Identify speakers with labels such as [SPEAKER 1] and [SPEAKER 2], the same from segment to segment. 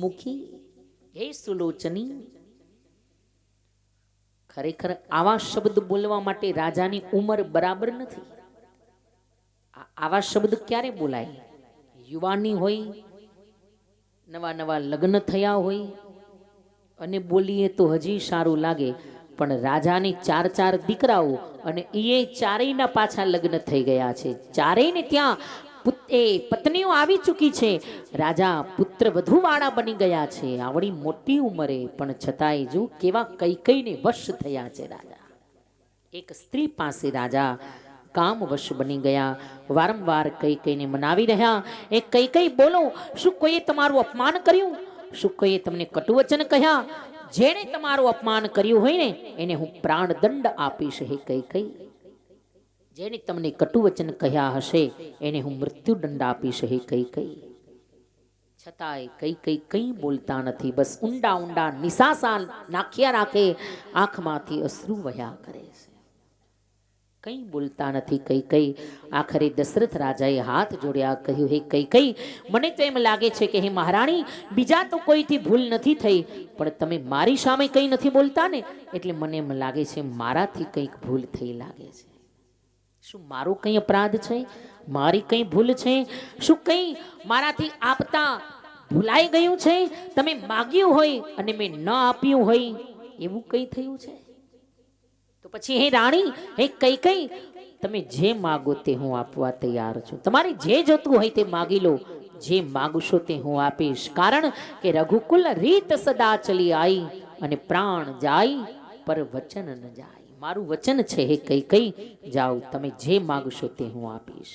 [SPEAKER 1] સુમુખી હે સુલોચની. ખરેખર આવા શબ્દ બોલવા માટે રાજાની ઉંમર બરાબર નથી. આવા શબ્દ ક્યારે બોલાય? યુવાની હોય, નવા નવા લગ્ન થયા હોય અને બોલીએ તો હજી સારું લાગે, પણ રાજાની 4 દીકરાઓ અને એ ચારેયના પાછા લગ્ન થઈ ગયા છે. ચારેયને ત્યાં પત્નીઓ આવી ચૂકી છે. રાજા પુત્ર વધુ વાળા બની ગયા છે આવડી મોટી ઉંમરે, પણ છતાંય જો કેવા કૈકઈને વશ થયા છે રાજા. એક સ્ત્રી પાસે રાજા કામ વશ બની ગયા. વારંવાર કૈકઈને મનાવી રહ્યા. એ કૈકઈ બોલો, શું કોઈએ તમારું અપમાન કર્યું? શું કોઈએ તમને કટુવચન કહ્યા? જેણે તમારું અપમાન કર્યું હોય ને એને હું પ્રાણદંડ આપીશ. હે કૈકઈ, જેને તમને કટુવચન કહ્યા હશે એને હું મૃત્યુદંડ આપીશ. હે કૈકઈ. છતાંય કૈકઈ કંઈ બોલતા નથી. બસ ઊંડા ઊંડા નિસાસા નાખ્યા રાખે, આંખમાંથી અશ્રુ વહ્યા કરે છે. કંઈ બોલતા નથી કૈકઈ. આખરે દશરથ રાજાએ હાથ જોડ્યા, કહ્યું, હે કૈકઈ, મને તો એમ લાગે છે કે હે મહારાણી, બીજા તો કોઈથી ભૂલ નથી થઈ, પણ તમે મારી સામે કંઈ નથી બોલતા ને, એટલે મને એમ લાગે છે મારાથી કંઈક ભૂલ થઈ લાગે છે. શું મારો કંઈ અપરાધ છે? મારી કંઈ ભૂલ છે? શું કંઈ મારાથી આપતા ભૂલાઈ ગયું છે? તમે માગ્યું હોય અને મેં ન આપ્યું હોય એવું કંઈ થયું છે? તો પછી હે રાણી, હે કૈકઈ, તમે જે માગો તે હું આપવા તૈયાર છું. તમારે જે જોતું હોય તે માગી લો. જે માગશો તે હું આપીશ. કારણ કે રઘુકુલ રીત સદા ચલી આવી અને પ્રાણ જાય પર વચન ન જાય. મારું વચન છે હે કૈકઈ, જાઓ, તમે જે માગશો તે હું આપીશ.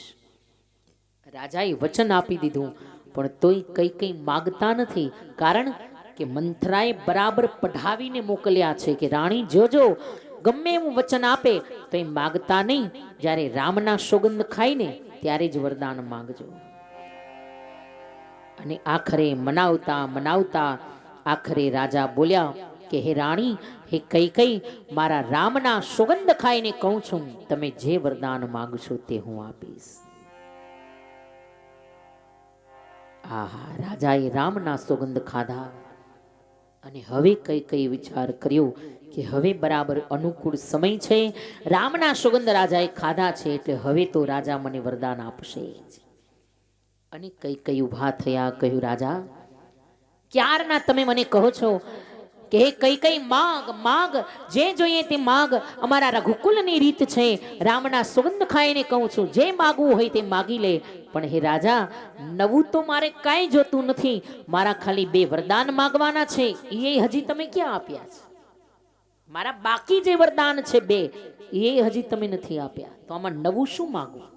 [SPEAKER 1] રાજાએ વચન આપી દીધું, પણ તોય કૈકઈ માગતા નથી. કારણ કે મંથરાએ બરાબર પઢાવીને મોકલ્યા છે કે રાણી જોજો, ગમે એવું વચન આપે તો એ માગતા નહીં. જ્યારે રામના સોગંદ ખાઈને ત્યારે જ વરદાન માંગજો. અને આખરે મનાવતા મનાવતા આખરે રાજા બોલ્યા કે હે રાણી, હે કૈકઈ, મારા રામના સોગંદ ખાઈને કહું છું, તમે જે વરદાન માંગશો તે હું આપીશ. આહા, રાજાએ રામના સોગંદ ખાધા અને હવે કૈકઈ વિચાર કર્યો કે હવે બરાબર અનુકૂળ સમય છે. રામના સોગંદ રાજાએ ખાધા છે એટલે હવે તો રાજા મને વરદાન આપશે. અને કૈકઈ ઊભા થયા, કહ્યું, રાજા, ક્યારના તમે મને કહો છો કે હે કૈકઈ, માગ માગ, જે જોઈએ તે માગ. અમારા રઘુકુલની રીત છે, રામના સુગંધ ખાઈને કહું છું, જે માગવું હોય તે માગી લે. પણ હે રાજા, નવું તો મારે કાંઈ જોતું નથી. મારા ખાલી 2 વરદાન માગવાના છે, એ હજી તમે ક્યાં આપ્યા છે? મારા બાકી જે વરદાન છે 2, એ હજી તમે નથી આપ્યા, તો આમાં નવું શું માગવું?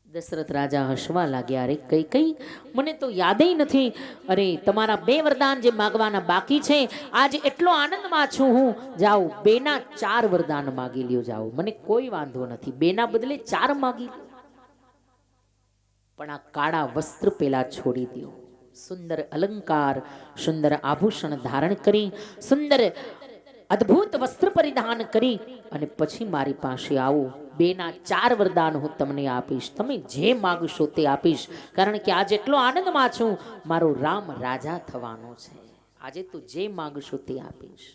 [SPEAKER 1] દશરથ રાજા હસવા લાગ્યા. અરે કૈકઈ, મને તો યાદેય નથી. અરે તમારા 2 વરદાન જે માગવાના બાકી છે, આજે એટલો આનંદમાં છું હું. જાઓ, 2ના 4 વરદાન માગી લ્યો. જાઓ, મને કોઈ વાંધો નથી. 2ના બદલે 4 માગી લ્યો. પણ આ કાળા વસ્ત્ર પેલા છોડી દો. સુંદર અલંકાર, સુંદર આભૂષણ ધારણ કરી, સુંદર અદ્ભુત વસ્ત્ર પરિધાન કરી અને પછી મારી પાસે આવો. 2ના 4 વરદાન હું તમને આપીશ. તમે જે માગશો તે આપીશ. કારણ કે આજે એટલો આનંદમાં છું, મારો રામ રાજા થવાનો છે. આજે તો જે માગશો તે આપીશ,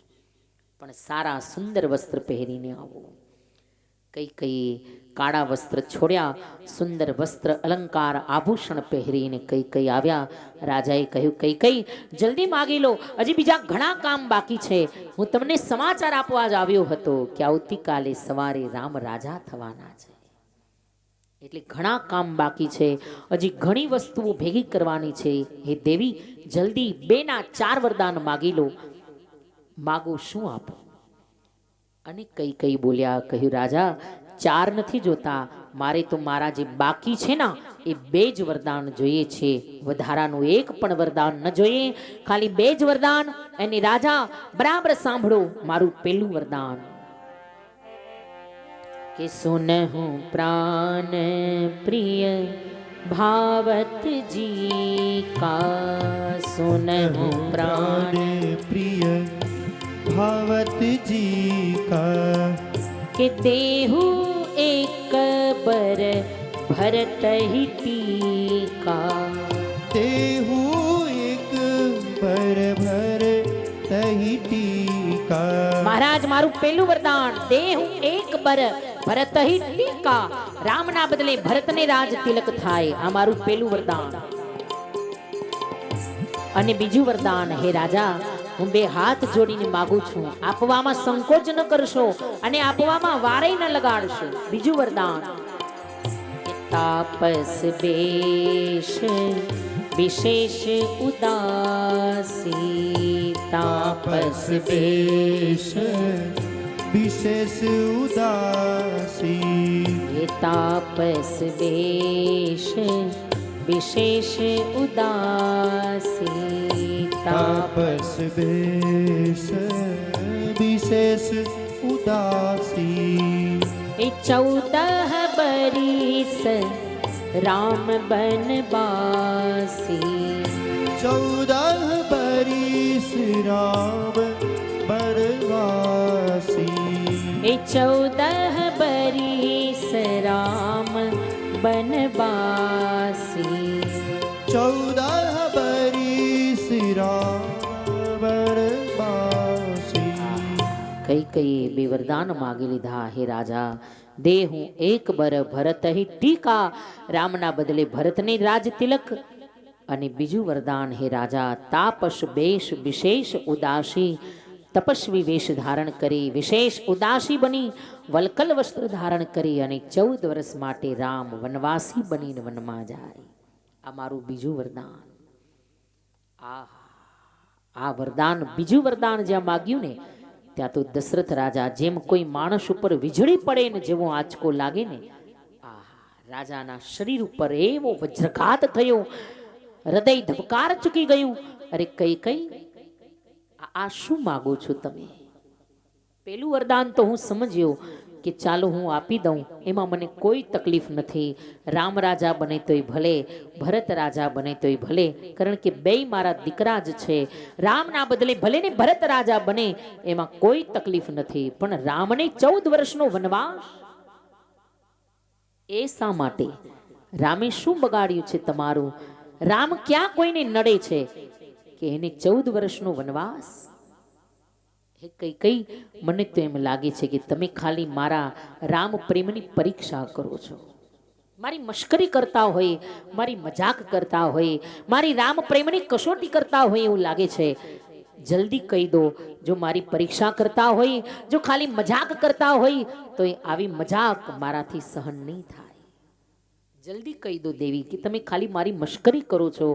[SPEAKER 1] પણ સારા સુંદર વસ્ત્ર પહેરીને આવો. કૈકઈ કાળા વસ્ત્ર છોડ્યા, સુંદર વસ્ત્ર અલંકાર આભૂષણ પહેરીને કૈકઈ આવ્યા. રાજાએ કહ્યું, કૈકઈ, જલ્દી માગી લો, હજી બીજા ઘણા કામ બાકી છે. હું તમને સમાચાર આપવા જ આવ્યો હતો કે આવતીકાલે સવારે રામ રાજા થવાના છે. એટલે ઘણા કામ બાકી છે, હજી ઘણી વસ્તુઓ ભેગી કરવાની છે. હે દેવી, જલ્દી 2ના 4 વરદાન માગી લો. માગો, શું આપો? અને કૈકઈ બોલ્યા, કહ્યું, રાજા, 4 નથી જોતા, મારે તો મારા જે બાકી છે ને એ 2 જ વરદાન જોઈએ છે. વધારાનું 1 પણ વરદાન ન જોઈએ, ખાલી 2 જ વરદાન. અને રાજા બરાબર સાંભળો મારું પહેલું વરદાન કે સુનહું પ્રાણ પ્રિય भावत जी का सुनहु प्राण
[SPEAKER 2] प्रिय भावत जी का
[SPEAKER 1] कि देहु एक बर भरत ही टीका
[SPEAKER 2] देहु एक जी का।
[SPEAKER 1] महाराज मारू पहलू वरदान दे हूं एक बर भरत ही टीका राम ना बदले भरत ने राज तिलक थाय। आ मारू पहलू वरदान। અને બીજું વરદાન હે રાજા હું બે હાથ જોડીને માંગુ છું આપવામાં સંકોચ ન કરશો અને આપવામાં વારે ન લગાડશો। બીજું વરદાન તાપસ બેશ વિશેષ ઉદાસી। તાપસ
[SPEAKER 2] बेश विशेष उदासी।
[SPEAKER 1] ये तापस बेश विशेष उदासी।
[SPEAKER 2] तापस बेश विशेष उदासी।
[SPEAKER 1] 14 बरिस राम बनवासी।
[SPEAKER 2] 14 बरिस राम बनवासी।
[SPEAKER 1] 14 बरिस राम बनवासी।
[SPEAKER 2] 14 बरिस राम बनवासी।
[SPEAKER 1] કઈ બે વરદાન માગી લીધા હે રાજા દે હું એક બર ભરત હી ટીકા રામના બદલે ભરતને રાજ તિલક। અને બીજું વરદાન હે રાજા તાપસ બેશ વિશેષ ઉદાસી। તપસ્વી વેશ ધારણ કરી વિશેષ ઉદાસી બની વલકલ વસ્ત્ર ધારણ કરી અને 14 વર્ષ માટે રામ વનવાસી બનીને વનમાં જાય। આ મારું બીજું વરદાન। આ વરદાન બીજું વરદાન જ્યાં માગ્યું ને ત્યાં તો દશરથ રાજા જેમ કોઈ માણસ ઉપર વીજળી પડે ને જેવો આંચકો લાગે ને રાજાના શરીર ઉપર એવો વજ્રઘાત થયો હૃદય ધબકાર ચૂકી ગયું। અરે કઈ કઈ આ શું માગો છો તમે? પેલું વરદાન તો હું સમજ્યો કે ચાલો હું આપી દઉં એમાં મને કોઈ તકલીફ નથી। રામ રાજા બને તોય ભલે ભરત રાજા બને તોય ભલે કારણ કે બેય મારા દીકરા જ છે। રામના બદલે ભલે ને ભરત રાજા બને એમાં કોઈ તકલીફ નથી પણ રામને 14 વર્ષનો વનવાસ એ શા માટે? રામે શું બગાડ્યું છે તમારું? રામ ક્યાં કોઈને નડે છે કે એને 14 વર્ષનો વનવાસ? હે કઈ મને તો એમ લાગે છે કે તમે ખાલી મારા રામ પ્રેમની પરીક્ષા કરો છો। મારી મશ્કરી કરતા હોય મારી મજાક કરતા હોય મારી રામ પ્રેમની કસોટી કરતા હોય એવું લાગે છે। જલ્દી કહી દો જો મારી પરીક્ષા કરતા હોય જો ખાલી મજાક કરતા હોય તો આવી મજાક મારાથી સહન નહીં થાય। જલ્દી કહી દો દેવી કે તમે ખાલી મારી મશ્કરી કરો છો।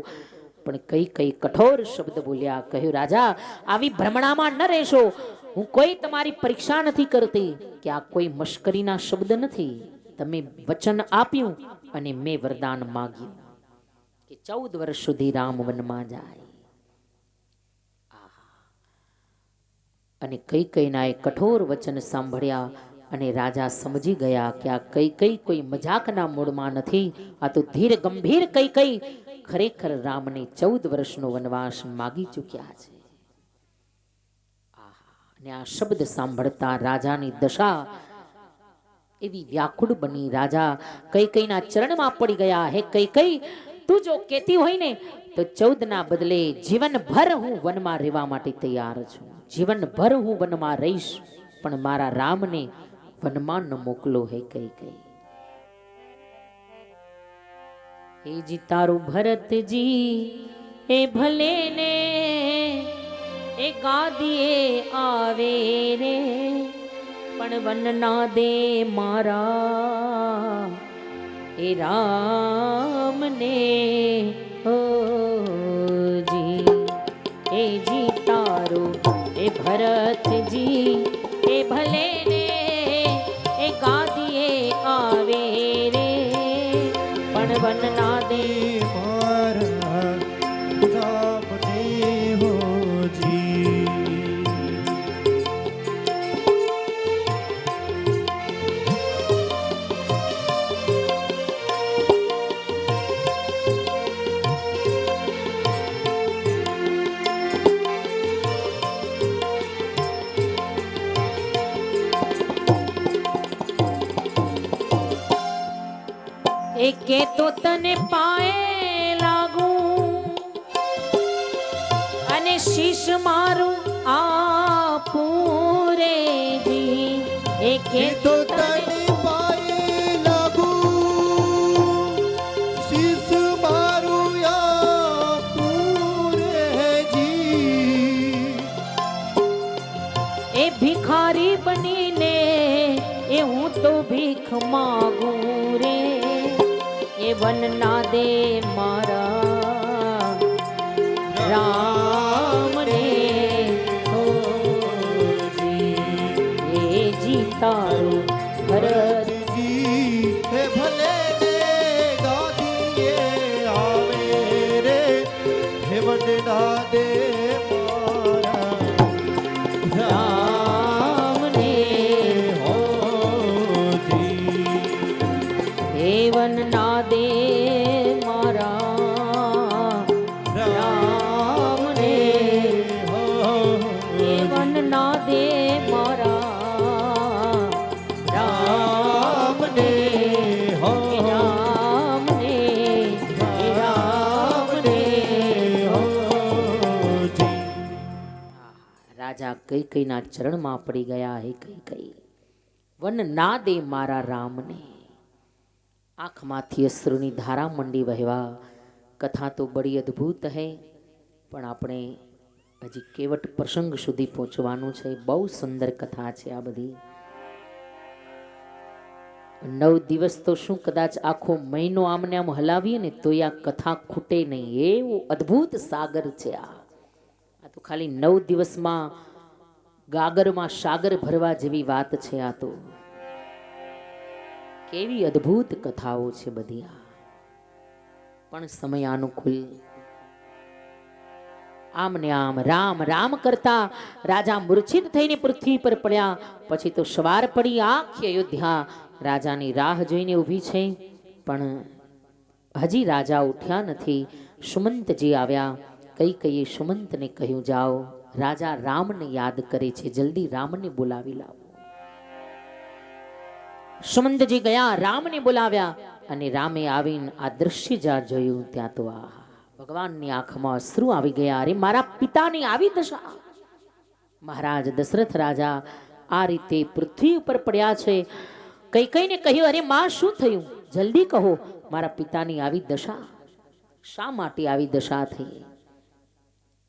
[SPEAKER 1] પણ કઈ કઠોર શબ્દ બોલ્યા કહ્યું રાજા આવી ભ્રમણામાં ન રહેશો। હું કોઈ તમારી પરીક્ષા નથી કરતી કે આ કોઈ મશ્કરીના શબ્દ નથી। તમે વચન આપ્યું અને મેં વરદાન માગ્યું કે 14 વર્ષ સુધી રામ વનમાં જાય। અને કઈના એ કઠોર વચન સાંભળ્યા અને રાજા સમજી ગયા કે આ કઈ કોઈ મજાકના મૂડમાં નથી। આ તો ધીર ગંભીર કઈ ખરેખર રામને 14 વર્ષનો વનવાસ માગી ચૂક્યા છે। અને આ શબ્દ સાંભળતા રાજાની દશા એવી વ્યાકુળ બની। રાજા કઈના ચરણમાં પડી ગયા। હે કઈ તું જો કહેતી હોય ને તો 14 ના બદલે જીવનભર હું વનમાં રહેવા માટે તૈયાર છું। જીવનભર હું વનમાં રહીશ પણ મારા રામને વનમાં ન મોકલો। હે કઈ એ જી તારું ભરતજી એ ભલે ને એ ગાદીએ આવે રે પણ વન ના દે મારા એ રામને હો જી। એ જી તારું એ ભરતજી એ ભલે ને એ ગાદીએ આવે રે પણ વન ના દે
[SPEAKER 2] મારા રામને હો જી।
[SPEAKER 1] એકે તો તને પાએ લાગું અને શીશ મારું આ કે
[SPEAKER 2] તો તને પાયે લાગુ શીશ મારું આપું રે જી
[SPEAKER 1] એ ભિખારી બનીને એ હું તો ભીખ માગું રે એ વન ના દે મારા રામ રે હો જી એ જી તારું ભરત
[SPEAKER 2] જી હે ભલે ને ગાદીએ આવે રે હે વંદના દે મારા
[SPEAKER 1] રામ ને
[SPEAKER 2] હો જી
[SPEAKER 1] એ વન ના દે મારા રામ ને એ વન ના દે મારા રામ ને
[SPEAKER 2] હો
[SPEAKER 1] રામ ને રામ ને
[SPEAKER 2] હો જી
[SPEAKER 1] રાજા કઈ કઈના ચરણમાં પડી ગયા હે કઈ કઈ વન ના દે મારા રામને આંખમાંથી અશ્રુની ધારા મંડી વહેવા કથા તો બડી અદ્ભુત હૈ પણ આપણે હજી કેવટ પ્રસંગ સુધી પહોંચવાનું છે બહુ સુંદર કથા છે આ બધી 9 દિવસ તો શું કદાચ આખો મહિનો આમને આમ હલાવીએ ને તો આ કથા ખૂટે નહીં એવું અદ્ભુત સાગર છે આ તો ખાલી 9 દિવસમાં ગાગરમાં સાગર ભરવા જેવી વાત છે આ તો કેવી અદ્ભુત કથાઓ છે બધી આ પણ સમય અનુકૂળ આમને આમ રામ રામ કરતા રાજા મૂર્છિત થઈને પૃથ્વી પર પડ્યા પછી તો સવાર પડી આખી અયોધ્યા રાજાની રાહ જોઈને ઊભી છે પણ હજી રાજા ઉઠ્યા નથી સુમંતજી આવ્યા કઈ કઈએ સુમંતને કહ્યું જાઓ રાજા રામને યાદ કરે છે જલ્દી રામને બોલાવી લાવો સુમંતજી ગયા રામને બોલાવ્યા અને રામે આવીને આ દ્રશ્ય જ્યાં જોયું ત્યાં તો આ ભગવાનની આંખમાં અશ્રુ આવી ગયા અરે મારા પિતાની આવી દશા મહારાજ દશરથ રાજા આ રીતે પૃથ્વી ઉપર પડ્યા છે કઈ કઈને કહ્યું અરે માં શું થયું જલ્દી કહો મારા પિતાની આવી દશા શા માટે આવી દશા થઈ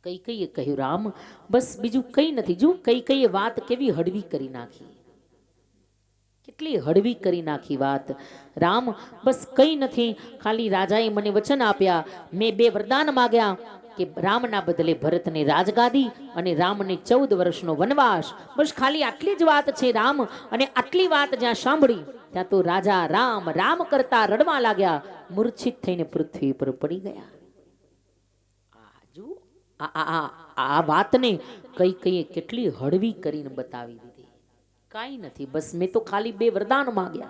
[SPEAKER 1] કઈ કઈએ કહ્યું રામ બસ બીજું કઈ નથી જો કઈ કઈએ વાત કેવી હળવી કરી નાખી કેટલી હળવી કરી નાખી વાત રામ બસ કઈ નથી ખાલી રાજાએ મને વચન આપ્યા મેં 2 વરદાન માંગ્યા કે રામના બદલે ભરતને રાજગાદી અને રામને 14 વર્ષનો વનવાસ બસ ખાલી આટલી જ વાત છે રામ અને આટલી વાત જ્યાં સાંભળી ત્યાં તો રાજા રામ રામ કરતા રડવા લાગ્યા મૂર્છિત થઈને પૃથ્વી પર પડી ગયા આ વાતને કઈ કઈએ કેટલી હળવી કરીને બતાવી દીધી કાંઈ નથી બસ મેં તો ખાલી 2 વરદાન માંગ્યા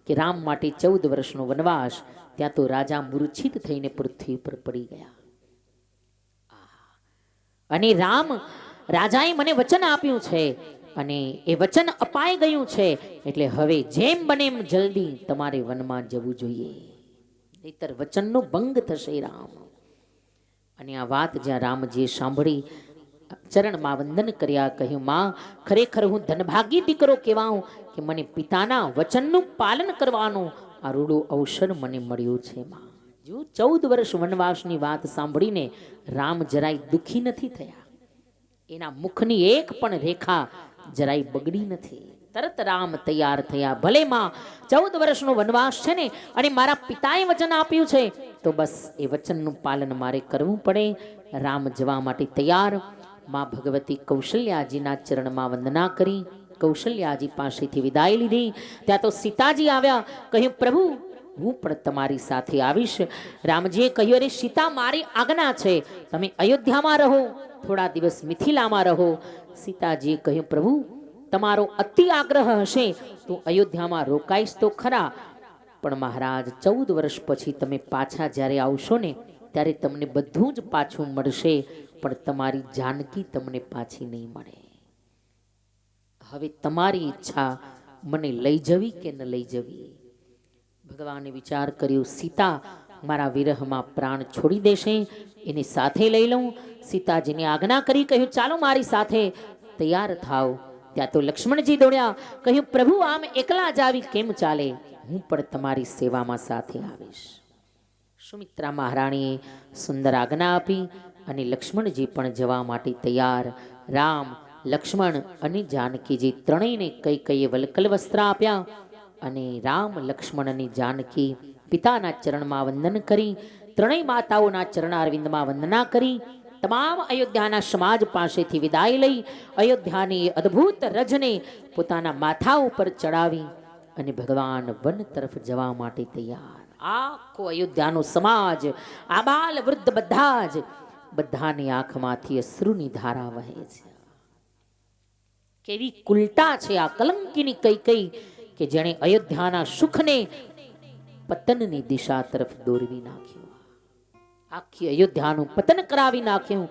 [SPEAKER 1] કે રામ માટે 14 વર્ષનો વનવાસ ત્યાં તો રાજા મૂર્છિત થઈને પૃથ્વી પર પડી ગયા અને રાજાએ મને વચન આપ્યું છે અને એ વચન અપાઈ ગયું છે એટલે હવે જેમ બને એમ જલ્દી તમારે વનમાં જવું જોઈએ નહીતર વચનનો ભંગ થશે રામ અને આ વાત જ્યાં રામજીએ સાંભળી ચરણમાં વંદન કર્યા કહ્યું માં ખરેખર હું ધનભાગી દીકરો કહેવાઉં કે મને પિતાના વચનનું પાલન કરવાનું આ રૂડો અવસર મને મળ્યો છે માં જો 14 વર્ષ વનવાસની વાત સાંભળીને રામ જરાય દુખી નથી થયા એના મુખની એક પણ રેખા જરાય બગડી નથી તરત રામ તૈયાર થયા ભલે માં 14 વર્ષનો વનવાસ છે ને અને મારા પિતાએ વચન આપ્યું છે તો બસ એ વચનનું પાલન મારે કરવું પડે રામ જવા માટે તૈયાર માં ભગવતી કૌશલ્યાજીના ચરણમાં વંદના કરી કૌશલ્યાજી પાસેથી વિદાય લીધી ત્યાં તો સીતાજી આવ્યા કહ્યું પ્રભુ હું પણ તમારી સાથે આવીશ રામજીએ કહ્યું અરે સીતા મારી આજ્ઞા છે તમે અયોધ્યામાં રહો થોડા દિવસ મિથિલામાં રહો સીતાજીએ કહ્યું પ્રભુ તમારો અતિ આગ્રહ હશે તો અયોધ્યામાં રોકાઈશ તો ખરા પણ મહારાજ 14 વર્ષ પછી તમે પાછા જ્યારે આવશો ને ત્યારે તમને બધું જ પાછું મળશે પણ તમારી જાનકી તમને પાછી નહીં મળે હવે તમારી ઈચ્છા મને લઈ જવી કે ન લઈ જવી ભગવાને વિચાર કર્યો સીતા મારા વિરહમાં પ્રાણ છોડી દેશે એને સાથે લઈ લઉં સીતાજીને આજ્ઞા કરી કહ્યું ચાલો મારી સાથે તૈયાર થાવ ત્યાં તો લક્ષ્મણજી દોડ્યા, કહ્યું પ્રભુ આમ એકલા જ આવી કેમ ચાલે, હું પણ તમારી સેવામાં સાથે આવીશ. સુમિત્રા મહારાણીએ સુંદર આજ્ઞા આપી અને લક્ષ્મણજી પણ જવા માટે તૈયાર. રામ, લક્ષ્મણ અને જાનકીજી ત્રણેયને કઈ કઈએ વલકલ વસ્ત્ર આપ્યા અને રામ, લક્ષ્મણ અને જાનકી પિતાના ચરણમાં વંદન કરી, ત્રણેય માતાઓના ચરણારવિંદમાં વંદના કરી, તમામ અયોધ્યાના સમાજ પાસેથી વિદાય લઈ અયોધ્યાની અદ્ભુત રજને પોતાના માથા ઉપર ચડાવી અને ભગવાન વન તરફ જવા માટે તૈયાર. આખો અયોધ્યાનો સમાજ, આબાલ વૃદ્ધ બધાની આંખમાંથી અશ્રુની ધારા વહે છે. કેવી કુલટા છે આ કલંકીની કઈ કે જેણે અયોધ્યાના સુખને પતનની દિશા તરફ દોરવી નાખ્યું, આખી અયોધ્યાનું પતન કરાવી નાખ્યું.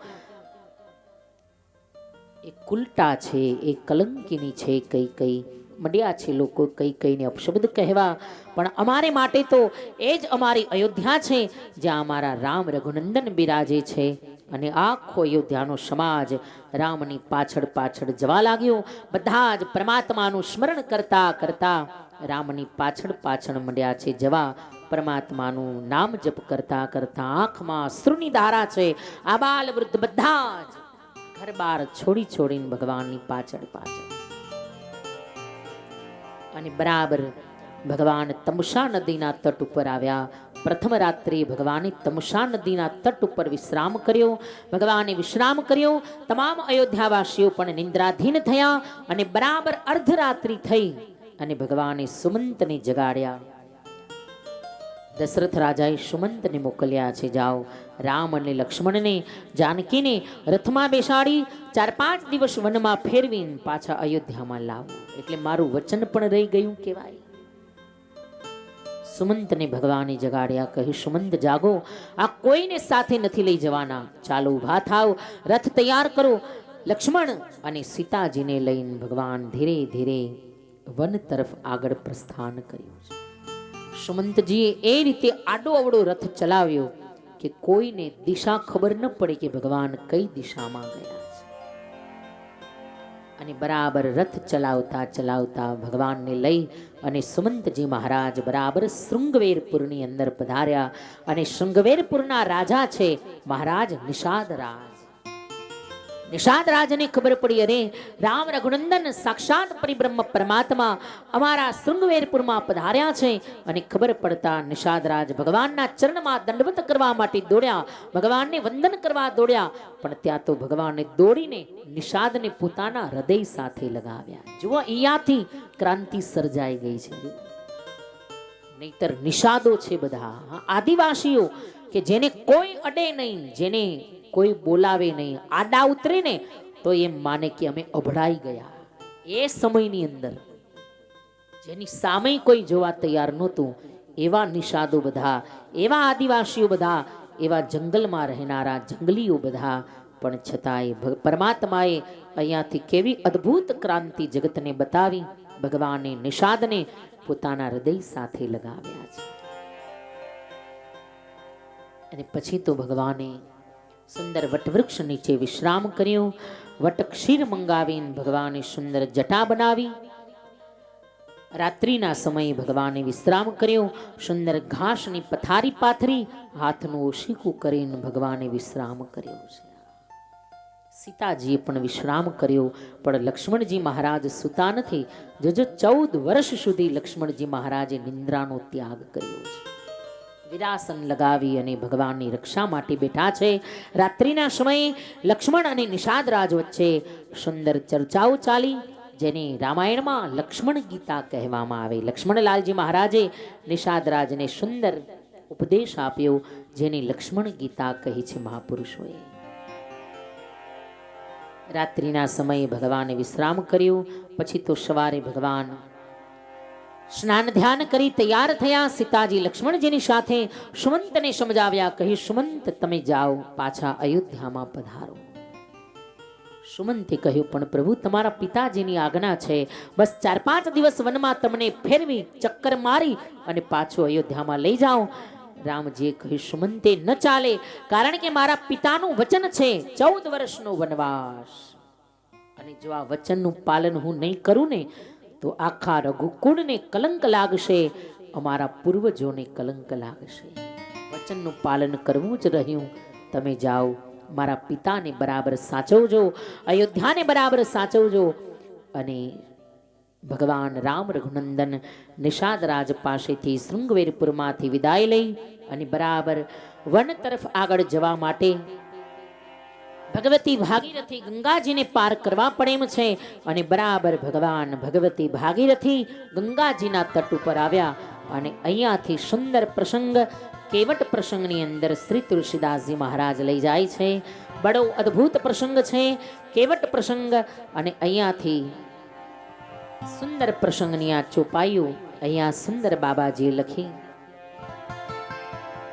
[SPEAKER 1] એ કુલટા છે, એ કલંકીની છે કઈ મંડ્યા છે લોકો કઈને અપશબ્દ કહેવા. પણ અમારે માટે તો એ જ અમારી અયોધ્યા છે જ્યાં અમારા રામ રઘુનંદન બિરાજે છે. અને આખો અયોધ્યાનો સમાજ રામની પાછળ પાછળ જવા લાગ્યો. બધા જ પરમાત્માનું સ્મરણ કરતા કરતા રામની પાછળ પાછળ મંડ્યા છે જવા. પરમાત્માનું નામ જપ કરતા કરતા આંખમાં અશ્રુની ધારા છે. આબાલ વૃદ્ધ બધા જ ઘર બાર છોડીને ભગવાનની પાછળ અને બરાબર ભગવાન તમુષા નદીના તટ ઉપર આવ્યા. પ્રથમ રાત્રે ભગવાને તમુષા નદીના તટ ઉપર વિશ્રામ કર્યો. ભગવાને વિશ્રામ કર્યો. તમામ અયોધ્યાવાસીઓ પણ નિંદ્રાધીન થયા અને બરાબર અર્ધરાત્રિ થઈ અને ભગવાને સુમંતને જગાડ્યા. દશરથ રાજાએ સુમંતને મોકલ્યા છે, જાઓ રામ અને લક્ષ્મણને જાનકીને રથમાં બેસાડી 4-5 દિવસ વનમાં ફેરવીને પાછા અયોધ્યામાં લાવો. એટલે મારું વચન પણ રહી ગયું કહેવાય. સુમંતને ભગવાને જગાડ્યા, કહ્યું સુમંત જાગો, આ કોઈને સાથે નથી લઈ જવાના, ચાલો ઊભા થાવ, રથ તૈયાર કરો. લક્ષ્મણ અને સીતાજીને લઈને ભગવાન ધીરે ધીરે વન તરફ આગળ પ્રસ્થાન કર્યું છે. સુમંતજીએ એ રીતે આડો અવડો રથ ચલાવ્યો કે કોઈને દિશા ખબર ન પડે કે ભગવાન કઈ દિશામાં ગયા છે. અને બરાબર રથ ચલાવતા ભગવાનને લઈ અને સુમંતજી મહારાજ બરાબર શૃંગવેરપુરની અંદર પધાર્યા. અને શૃંગવેરપુરના રાજા છે મહારાજ નિષાદ રાજ. નિષાદ રાજને ખબર પડી, અરે રામ રઘુનંદન સાક્ષાત પરિબ્રહ્મ પરમાત્મા અમારા શૃંગવેરપુરમાં પધાર્યા છે. અને ખબર પડતા નિષાદ રાજ ભગવાનના ચરણમાં દંડવત કરવા માટે દોડ્યા, ભગવાનને વંદન કરવા દોડ્યા. પણ ત્યાં તો ભગવાને દોડીને નિષાદને પોતાના હૃદય સાથે લગાવ્યા. જુઓ, અહીંયાથી ક્રાંતિ સર્જાઈ ગઈ છે. નહીતર નિષાદો છે બધા આદિવાસીઓ કે જેને કોઈ અડે નહીં, જેને કોઈ બોલાવે નહીં, આડા ઉતરે ને તો એમ માને કે અમે અભડાઈ ગયા. એ સમયની અંદર જેની સામે કોઈ જોવા તૈયાર નહોતું, એવા નિષાદો બધા, એવા આદિવાસીઓ બધા, એવા જંગલમાં રહેનારા જંગલીઓ બધા. પણ છતાંય પરમાત્માએ અહીંયાથી કેવી અદ્ભુત ક્રાંતિ જગતને બતાવી. ભગવાને નિષાદને પોતાના હૃદય સાથે લગાવ્યા છે. અને પછી તો ભગવાને સુંદર વટવૃક્ષ નીચે વિશ્રામ કર્યો. વટક્ષીર મંગાવીને ભગવાને સુંદર જટા બનાવી. રાત્રિના સમયે ભગવાને વિશ્રામ કર્યો. સુંદર ઘાસની પથારી પાથરી, હાથનું ઓશીકું કરીને ભગવાને વિશ્રામ કર્યો છે. સીતાજીએ પણ વિશ્રામ કર્યો. પણ લક્ષ્મણજી મહારાજ સૂતા નથી. જોજો 14 વર્ષ સુધી લક્ષ્મણજી મહારાજે નિંદ્રાનો ત્યાગ કર્યો છે. વિરાસન લગાવી અને ભગવાનની રક્ષા માટે બેઠા છે. રાત્રિના સમયે લક્ષ્મણ અને નિષાદ રાજ વચ્ચે સુંદર ચર્ચાઓ ચાલી, જેને રામાયણમાં લક્ષ્મણ ગીતા કહેવામાં આવે. લક્ષ્મણલાલજી મહારાજે નિષાદ રાજને સુંદર ઉપદેશ આપ્યો, જેને લક્ષ્મણ ગીતા કહી છે મહાપુરુષોએ. રાત્રિના સમયે ભગવાને વિશ્રામ કર્યો. પછી તો સવારે ભગવાન સ્નાન ધ્યાન કરી તૈયાર થયા. સીતાજી લક્ષ્મણજીની સાથે સુમંતને સમજાવ્યા, કહ્યું સુમંત તમે જાઓ, પાછા અયોધ્યામાં પધારો. સુમંતે કહ્યું પણ પ્રભુ તમારા પિતાજીની આજ્ઞા છે, બસ 4-5 દિવસ વનમાં તમને ફેરવી ચક્કર મારી અને પાછો અયોધ્યામાં લઈ જાઓ. રામજીએ કહ્યું સુમંતે ન ચાલે, કારણ કે મારા પિતાનું વચન છે 14 વર્ષનો વનવાસ. અને જો આ વચનનું પાલન હું નહીં કરું ને તો આખા રઘુકુળને કલંક લાગશે, અમારા પૂર્વજોને કલંક લાગશે. વચનનું પાલન કરવું જ રહ્યું. તમે જાઓ, મારા પિતાને બરાબર સાચવજો, અયોધ્યાને બરાબર સાચવજો. અને ભગવાન રામ રઘુનંદન નિષાદરાજ પાસેથી શૃંગવેરપુરમાંથી વિદાય લઈ અને બરાબર વન તરફ આગળ જવા માટે ભગવતી ભાગીરથી ગંગાજીને પાર કરવા પડે એમ છે. અને બરાબર ભગવાન ભગવતી ભાગીરથી ગંગાજીના તટ ઉપર આવ્યા. અને અહીંયાથી સુંદર પ્રસંગ, કેવટ પ્રસંગની અંદર શ્રી તુલસીદાસજી મહારાજ લઈ જાય છે. બડો અદ્ભુત પ્રસંગ છે કેવટ પ્રસંગ. અને અહીંયાથી સુંદર પ્રસંગની આ ચોપાયું અહીંયા સુંદર બાબાજી લખી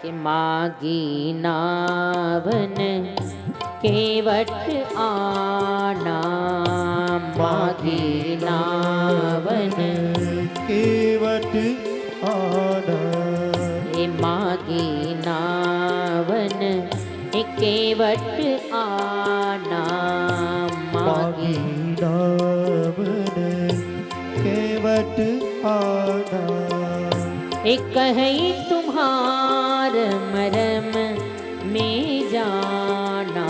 [SPEAKER 1] કે માગી નાવન કેવટ આના, માગી નાવન
[SPEAKER 2] કેવટ આના,
[SPEAKER 1] એ માગી નાવન એ કેવટ આના, માગી
[SPEAKER 2] નાવન કેવટ આના,
[SPEAKER 1] એ કહી તુમ્હાર મરમ में जाना,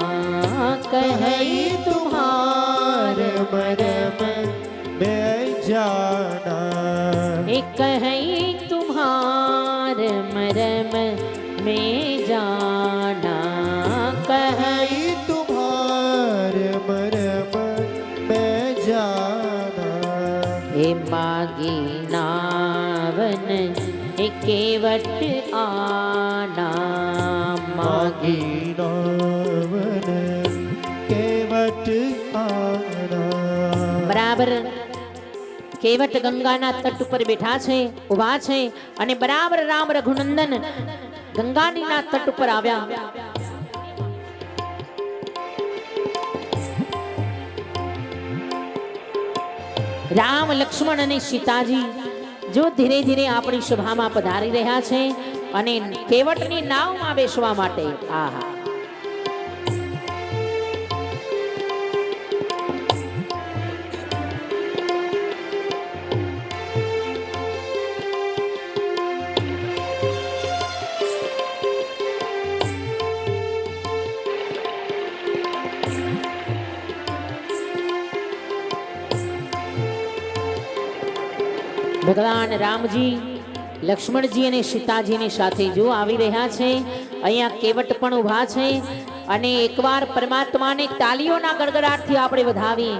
[SPEAKER 1] કહી તુમ્હાર
[SPEAKER 2] मरम में जाना,
[SPEAKER 1] એ કહી તુમ્હાર મરમ में जाना, કહી
[SPEAKER 2] तुम्हार मरम में जाना,
[SPEAKER 1] એ માગી નાવન એ કેવટ આના, માગી
[SPEAKER 2] नावन केवट आना.
[SPEAKER 1] બરાબર કેવટ ગંગાના તટ ઉપર બેઠા છે, ઉભા છે. અને બરાબર રામ રઘુનંદન ગંગાનીના તટ ઉપર આવ્યા. રામ, લક્ષ્મણ અને સીતાજી જો ધીરે ધીરે આપણી સભામાં પધારી રહ્યા છે અને કેવટની નાવમાં બેસવા માટે. આહા, ભગવાન રામજી, લક્ષ્મણજી અને સીતાજીની સાથે જો આવી રહ્યા છે. અહીંયા કેવટ પણ ઊભા છે. અને એકવાર પરમાત્માને તાલીઓના ગડગડાટથી આપણે વધાવીએ.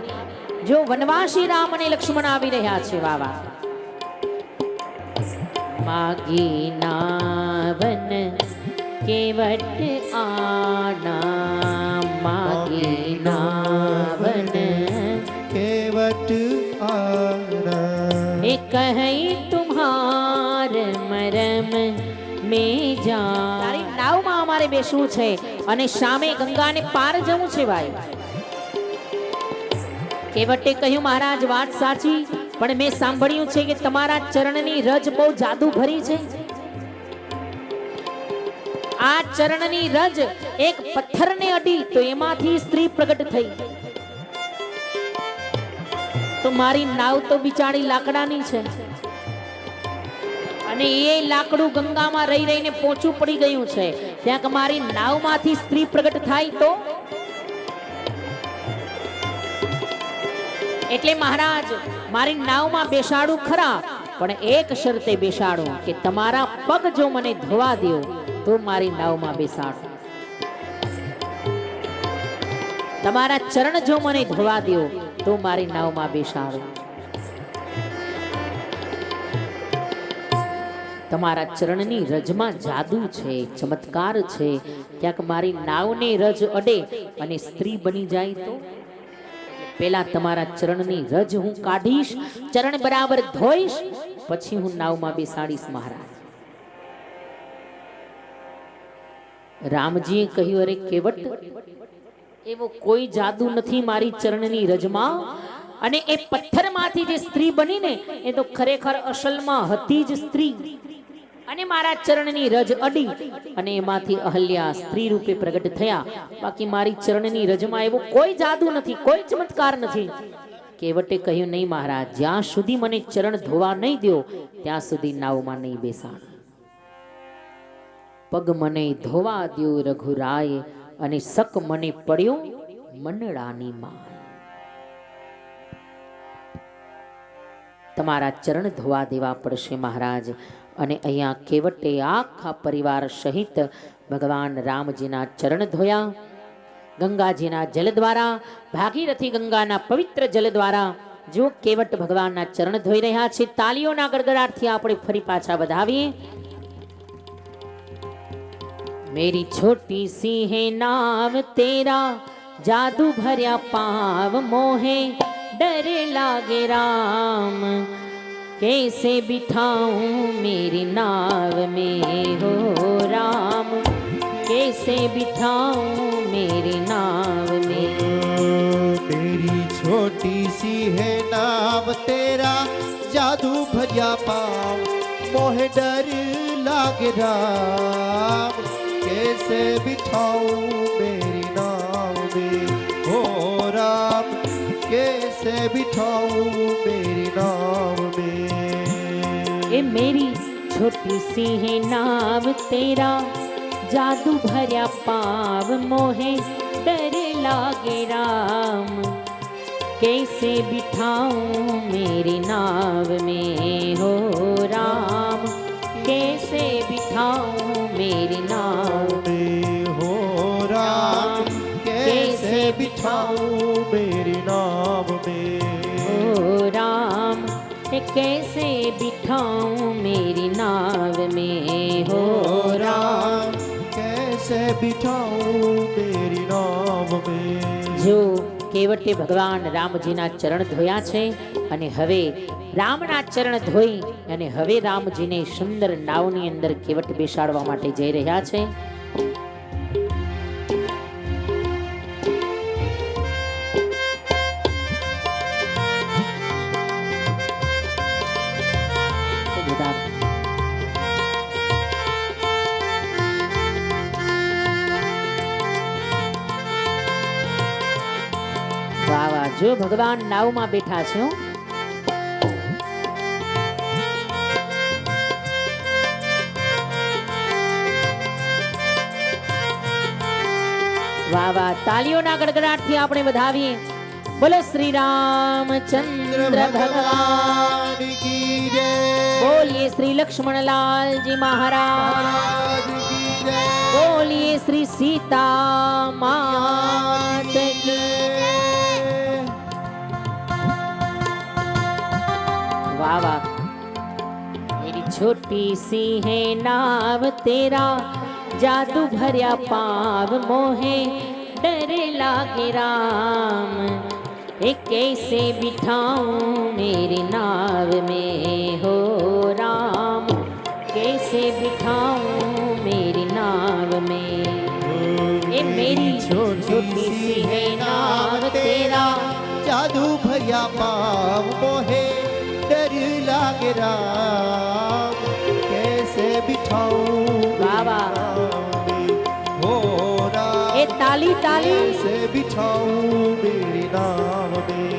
[SPEAKER 1] જો વનવાસી રામ અને લક્ષ્મણ આવી રહ્યા છે. વાવા માગી નાવન કેવટ આના, માગી નાવન
[SPEAKER 2] केवट आना,
[SPEAKER 1] એ કહી તુમ્હાર મરમ में જા. તારી નાવમાં અમારે બેસવું છે અને સામે ગંગાને પાર જવું છે. ભાઈ કેવટે કહ્યું, મહારાજ વાત સાચી, પણ મેં સાંભળ્યું છે કે તમારા ચરણની રજ બહુ જાદુ ભરી છે. આ ચરણની રજ એક પથ્થરને અડી તો એમાંથી સ્ત્રી પ્રગટ થઈ. તો મારી નાવ તો બિચારી લાકડાની છે અને એ લાકડું ગંગામાં રહી રહીને પોચું પડી ગયું છે. ત્યાં મારી નાવમાંથી સ્ત્રી પ્રગટ થાય તો એટલે મહારાજ મારી નાવમાં બેસાડું ખરા, પણ એક શરતે બેસાડું કે તમારા પગ જો મને ધોવા દો તો મારી નાવમાં બેસાડું. તમારા ચરણ જો મને ધોવા દો તો મારી નાવમાં બેસાડો. તમારા ચરણની રજમાં જાદુ છે, ચમત્કાર છે. ક્યાંક મારી નાવને રજ અડે અને સ્ત્રી બની જાય તો પેલા તમારા ચરણની રજ હું કાઢીશ, ચરણ બરાબર ધોઈશ, પછી હું નાવમાં બેસાડીશ. મહારાજ રામજીએ કહ્યું, અરે કેવટ, એવો કોઈ જાદુ નથી મારી ચરણની રજમાં. અને એ પથ્થરમાંથી જે સ્ત્રી બની ને એ તો ખરેખર અસલમાં હતી જ સ્ત્રી. અને મારા ચરણની રજ અડી અને એમાંથી અહલ્યા સ્ત્રી રૂપે પ્રગટ થયા. બાકી મારી ચરણની રજમાં એવો કોઈ જાદુ નથી, કોઈ ચમત્કાર નથી. કેવટે કહ્યું, નહીં મહારાજ, જ્યાં સુધી મને ચરણ ધોવા નહીં દો ત્યાં સુધી નાવમાં નહીં બેસાડ. પગ મને ધોવા દ્યો રઘુરાય અને સક મને પડ્યો મનડાની માય. તમારા ચરણ ધોવા દેવા પડશે મહારાજ. અને અહીંયા કેવટે આખા પરિવાર સહિત ભગવાન રામજીના ચરણ ધોયા. ગંગાજીના જલ દ્વારા, ભાગીરથી ગંગાના પવિત્ર જલ દ્વારા જો કેવટ ભગવાનના ચરણ ધોઈ રહ્યા છે. તાલીઓના ગડગડાટથી આપણે ફરી પાછા વધાવીએ. मेरी छोटी सी है नाव तेरा, जादू भरया पाव मोहे डर लागे राम, कैसे बिठाऊं मेरी नाव में हो राम, कैसे बिठाऊं मेरी नाव में.
[SPEAKER 2] मेरी छोटी सी है नाव तेरा, जादू भरिया पाव मोहे डर लागे राम, कैसे बिठाऊं मेरी नाव में हो राम, कैसे बिठाऊं मेरी नाव में.
[SPEAKER 1] ए मेरी छोटी सी है नाव तेरा, जादू भरया पाव मोहे डर लागे राम, कैसे बिठाऊं मेरी नाव में हो राम, कैसे बिठाऊं मेरी नाव
[SPEAKER 2] में हो राम, कैसे बिठाऊं मेरी नाव में
[SPEAKER 1] हो राम, कैसे बिठाऊं मेरी नाव में हो राम,
[SPEAKER 2] कैसे बिठाऊं मेरी नाव में.
[SPEAKER 1] जो કેવટે ભગવાન રામજીના ચરણ ધોયા છે અને હવે રામના ચરણ ધોઈ અને હવે રામજીને સુંદર નાવની અંદર કેવટ બેસાડવા માટે જઈ રહ્યા છે. વાહ વાહ, જો ભગવાન નાવમાં બેઠા છે. વાહ વાહ, તાલીઓના ગડગડાટથી આપણે વધાવીએ. બોલો શ્રી રામચંદ્ર ભગવાન
[SPEAKER 2] की जय,
[SPEAKER 1] બોલીએ શ્રી લક્ષ્મણલાલજી મહારાજ, બોલીએ શ્રી सीता मात की. वाह वाह, मेरी छोटी सी है नाव तेरा, जादू भरया पाव मोहे डर लागे राम, एक कैसे बिठाऊं मेरी नाव में हो राम, कैसे बिठाऊं मेरी नाव में. ये मेरी छोटी सी है नाव तेरा,
[SPEAKER 2] जादू भरिया पाव मोहे डर लागे राम, कैसे बिठाऊं
[SPEAKER 1] बाबा
[SPEAKER 2] हो राम,
[SPEAKER 1] ये ताली ताली.
[SPEAKER 2] कैसे बिठाऊं मेरी नाव में.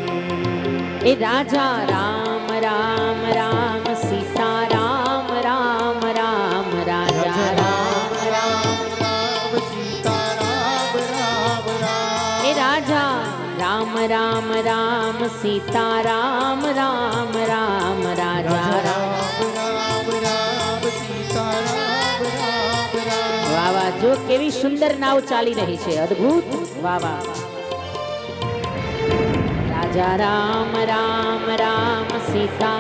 [SPEAKER 1] ए राजा राम राम राम, सीता राम राम राम, राजा राम
[SPEAKER 2] राम राम, सीता राम राम राम.
[SPEAKER 1] ए राजा राम राम राम, सीता राम राम राम, राजा राम.
[SPEAKER 2] राम राम, सीता राम राम राम.
[SPEAKER 1] वाह वाह, जो केवी सुंदर नाव चाली रही है, अद्भुत. वाह वाह. राजा राम राम राम, सीता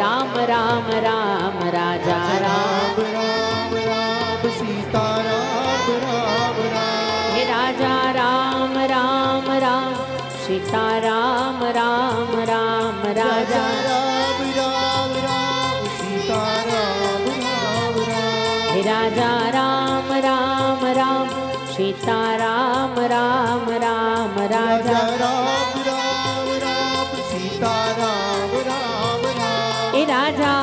[SPEAKER 1] राम राम राम, राजा राम.
[SPEAKER 2] राम राम, सीता राम राम राम.
[SPEAKER 1] हे राजा राम राम राम, सीता राम राम राम, राजा.
[SPEAKER 2] राम राम राम, सीता राम राम राम.
[SPEAKER 1] हे राजा राम राम राम, सीता राम राम राम, राजा.
[SPEAKER 2] राम राम राम, सीता राम राम राम.
[SPEAKER 1] हे राजा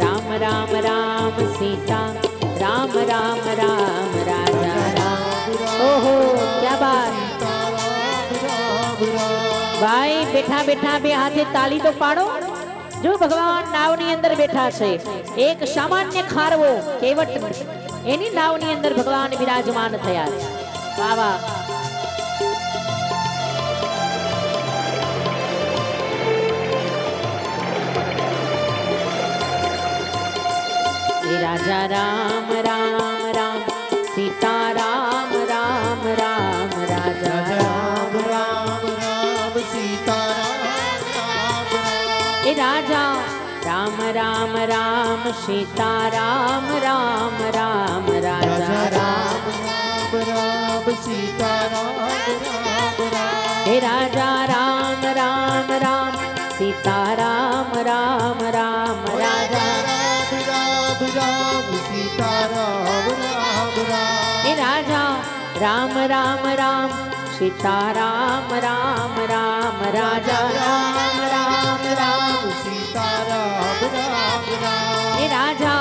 [SPEAKER 1] राम राम राम सीता राम राम राम राजा राम। ओहो क्या बात भाई, બેઠા બેઠા બે હાથે તાળી તો પાડો। જો ભગવાન નાવની અંદર બેઠા છે, એક સામાન્ય ખારવો કેવટ એની નાવની અંદર ભગવાન વિરાજમાન થયા છે। વાહ વાહ। राजा राम राम राम सीता राम राम राम राजा
[SPEAKER 2] राम राम राम सीता राम राम राम।
[SPEAKER 1] राजा राम राम राम सीता राम राम राम राजा
[SPEAKER 2] राम राम राम सीता राम राम राम।
[SPEAKER 1] राजा राम राम राम सीता राम राम राम राजा
[SPEAKER 2] राम राम राम सीता राम राम राम।
[SPEAKER 1] राजा राम राम राम सीता राम राम राम राजा
[SPEAKER 2] राम राम राम सीता राम राम राम।
[SPEAKER 1] राजा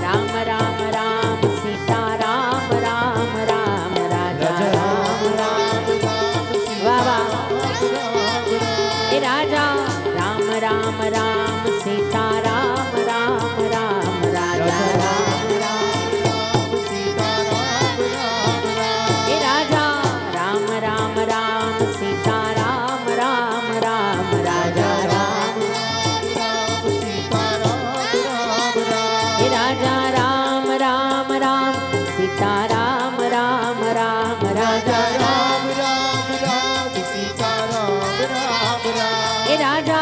[SPEAKER 1] राम राम राम सीता राम राम राम राजा
[SPEAKER 2] राम राम राम सीता राम राम राम।
[SPEAKER 1] राजा राम राम राम सीता राम राम राम राजा
[SPEAKER 2] राम राम राम सीता राम राम राम।
[SPEAKER 1] राजा राम राम राम सीता राम राम राम राजा
[SPEAKER 2] राम राम राम सीता राम राम राम।
[SPEAKER 1] राजा राम राम राम सीता राम राम राम राजा
[SPEAKER 2] राम राम राम सीता राम राम राम।
[SPEAKER 1] राजा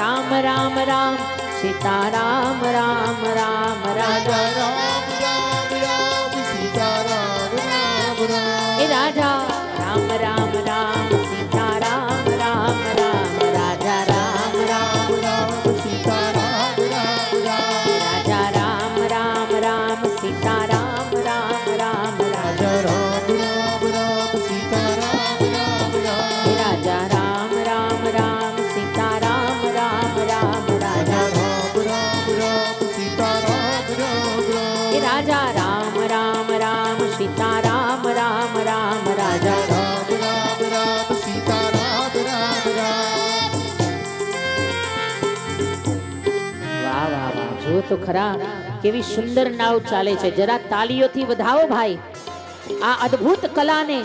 [SPEAKER 1] राम राम राम सीता राम राम राम राजा
[SPEAKER 2] राम राम राम सीता राम राम राम।
[SPEAKER 1] राजा राम राम राम सीता राम राम राम राजा राम
[SPEAKER 2] राम राम सीता राम राम राम।
[SPEAKER 1] राजा राम राम राम सीता राम राम राम राजा
[SPEAKER 2] राम राम राम सीता राम राम राम।
[SPEAKER 1] राजा राम राम राम सीता राम राम राम राजा
[SPEAKER 2] राम राम राम सीता राम राम राम।
[SPEAKER 1] राजा राम राम राम सीता राम राम राम राजा
[SPEAKER 2] राम राम राम सीता राम राम राम।
[SPEAKER 1] વાહ વાહ વાહ, જો તો ખરા કેવી સુંદર નાવ ચાલે છે। જરા તાળીઓથી વધાવો ભાઈ આ અદ્ભુત કલાને।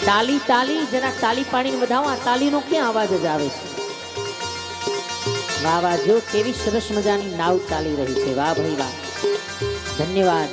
[SPEAKER 1] તાળી તાળી, જરા તાળી પાડીને વધાવો। આ તાળીનો ક્યાં અવાજ જ આવે છે। વાહ વાહ, જો કેવી સરસ મજાની નાવ ચાલી રહી છે। વાહ ભાઈ વાહ, ધન્યવાદ।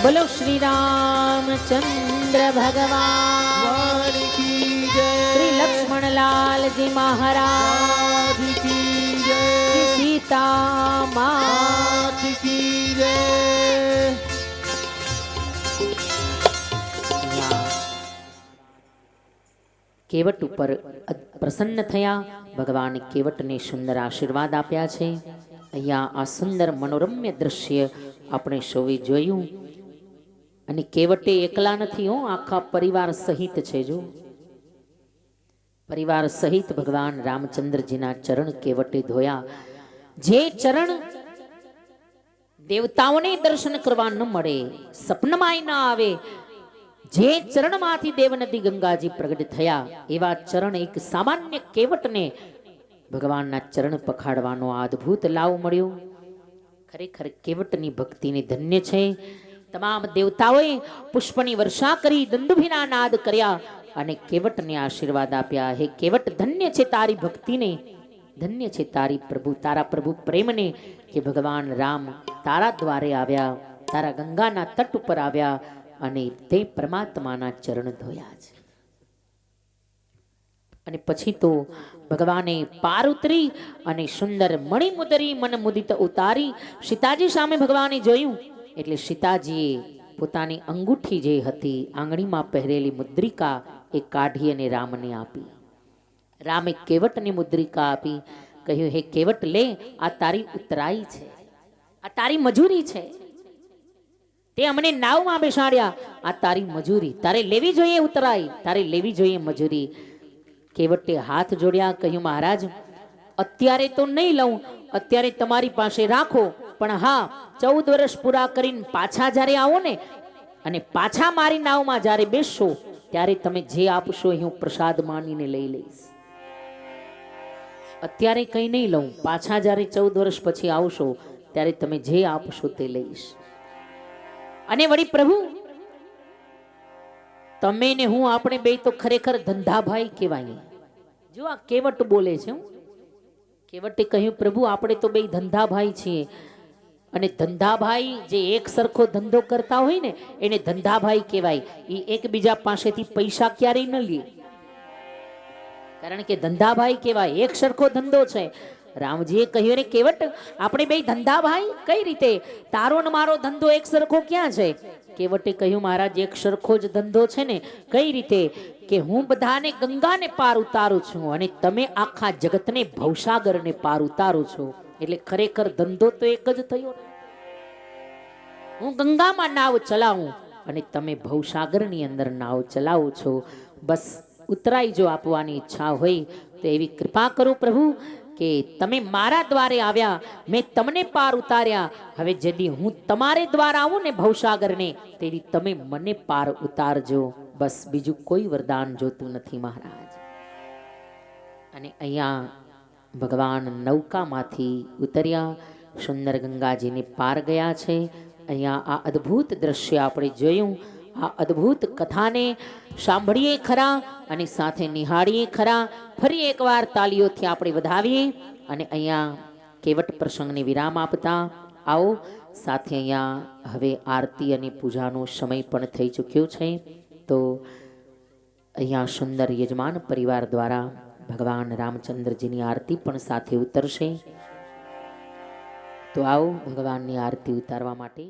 [SPEAKER 1] बोलो श्री रामचंद्र भगवान
[SPEAKER 2] वाण की जय।
[SPEAKER 1] श्री लक्ष्मण लाल जी महाराज
[SPEAKER 2] राज की जय।
[SPEAKER 1] श्री सीता माँ
[SPEAKER 2] मात की जय।
[SPEAKER 1] કેવટ ઉપર પ્રસન્ન થયા। ભગવાન કેવટને સુંદર આશીર્વાદ આપ્યા છે। અહીંયા આ સુંદર મનોરમ્ય દ્રશ્ય આપણે સૌએ જોયું। અને કેવટે એકલા નથી હો, આખા પરિવાર સહિત છે। જો પરિવાર સહિત ભગવાન રામચંદ્રજીના ચરણ કેવટે ધોયા। જે ચરણ દેવતાઓને દર્શન કરવા ન મળે, સપનામાં ન આવે, જે ચરણમાંથી દેવનદી ગંગાજી પ્રગટ થયા, એવા ચરણ એક સામાન્ય કેવટને ભગવાનના ચરણ પખાડવાનો આ અદ્ભુત લાવ મળ્યો। ખરેખર કેવટની ભક્તિને ધન્ય છે। તમામ દેવતાઓએ પુષ્પની વર્ષા કરી, દંડુભીના નાદ કર્યા અને કેવટને આશીર્વાદ આપ્યા। હે કેવટ, ધન્ય છે તારી ભક્તિને, ધન્ય છે તારી પ્રભુ, તારા પ્રભુ પ્રેમને કે ભગવાન રામ તારા દ્વારે આવ્યા, તારા ગંગાના તટ ઉપર આવ્યા અને તે પરમાત્માના ચરણ ધોયા છે। અને પછી તો ભગવાને પાર ઉતરી અને સુંદર મણિમુદરી મન મુદિત ઉતારી સીતાજી સામે ભગવાને જોયું એટલે સીતાજીએ પોતાની અંગૂઠી જે હતી આંગળીમાં પહેરેલી મુદ્રિકા એ કાઢી અને રામને આપી। રામે કેવટની મુદ્રિકા આપી, કહ્યું હે કેવટ લે, આ તારી ઉતરાઈ છે। આ તારી મજૂરી છે. તે અમને નાવમાં બેસાડ્યા, આ તારી મજૂરી, તારે લેવી જોઈએ ઉતરાઈ, તારે લેવી જોઈએ મજૂરી. કેવટે હાથ જોડ્યા, કહ્યું મહારાજ અત્યારે તો નહીં લઉં, અત્યારે તમારી પાસે રાખો, પણ હા 14 વર્ષ પૂરા કરીને પાછા જ્યારે આવો ને અને પાછા મારી નાવમાં જ્યારે બેસશો ત્યારે તમે જે આપશો એ હું પ્રસાદ માનીને લઈ લઈશ. અત્યારે કંઈ નહીં લઉં, પાછા જ્યારે 14 વર્ષ પછી આવશો ત્યારે તમે જે આપશો તે લઈશ. અને વળી પ્રભુ તમે ને હું આપણે બે તો ખરેખર ધંધાભાઈ કહેવાય. જો આ કેવટ બોલે છે. કેવટે કહ્યું પ્રભુ આપણે તો બે ધંધાભાઈ છીએ, અને ધંધાભાઈ જે એક સરખો ધંધો કરતા હોય ને એને ધંધાભાઈ કહેવાય. એ એકબીજા પાસેથી પૈસા ક્યારેય ન લે, કારણ કે ધંધાભાઈ કહેવાય, એક સરખો ધંધો છે. રામજીએ કહ્યું રે કેવટ આપણે બે ધંધાભાઈ કઈ રીતે? તારો ને મારો ધંધો એક સરખો ક્યાં છે? કેવટે કહ્યું મહારાજ એક સરખો જ ધંધો છે ને. કઈ રીતે? કે હું બધાને ગંગાને પાર ઉતારું છું અને તમે આખા જગતને ભવસાગરને પાર ઉતારો છો, એટલે ખરેખર ધંધો તો એક જ થયો. હું ગંગામાં નાવ ચલાવું અને તમે ભવસાગરની અંદર નાવ ચલાવો છો. બસ ઉતરાઈ જો આપવાની ઈચ્છા હોય તો એવી કૃપા કરો પ્રભુ કે તમે મારા દ્વારે આવ્યા, મેં તમને પાર ઉતાર્યા. હવે જેથી હું તમારે દ્વારા આવું ને ભવસાગરને, તેથી તમે મને પાર ઉતારજો. બસ બીજું કોઈ વરદાન જોતું નથી મહારાજ. અને અહીંયા ભગવાન નૌકામાંથી ઉતર્યા, સુંદર ગંગાજીને પાર ગયા છે. અહીંયા આ અદ્ભુત દ્રશ્ય આપણે જોયું. આ અદ્ભુત કથાને સાંભળીએ ખરા અને સાથે નિહાળીએ ખરા. ફરી એકવાર તાલીઓથી આપણે વધાવીએ અને અહીંયા કેવટ પ્રસંગને વિરામ આપતા આવો. સાથે અહીંયા હવે આરતી અને પૂજાનો સમય પણ થઈ ચૂક્યો છે, તો અહીંયા સુંદર યજમાન પરિવાર દ્વારા ભગવાન રામચંદ્રજીની આરતી પણ સાથે ઉતરશે. તો આવો ભગવાનની આરતી ઉતારવા માટે.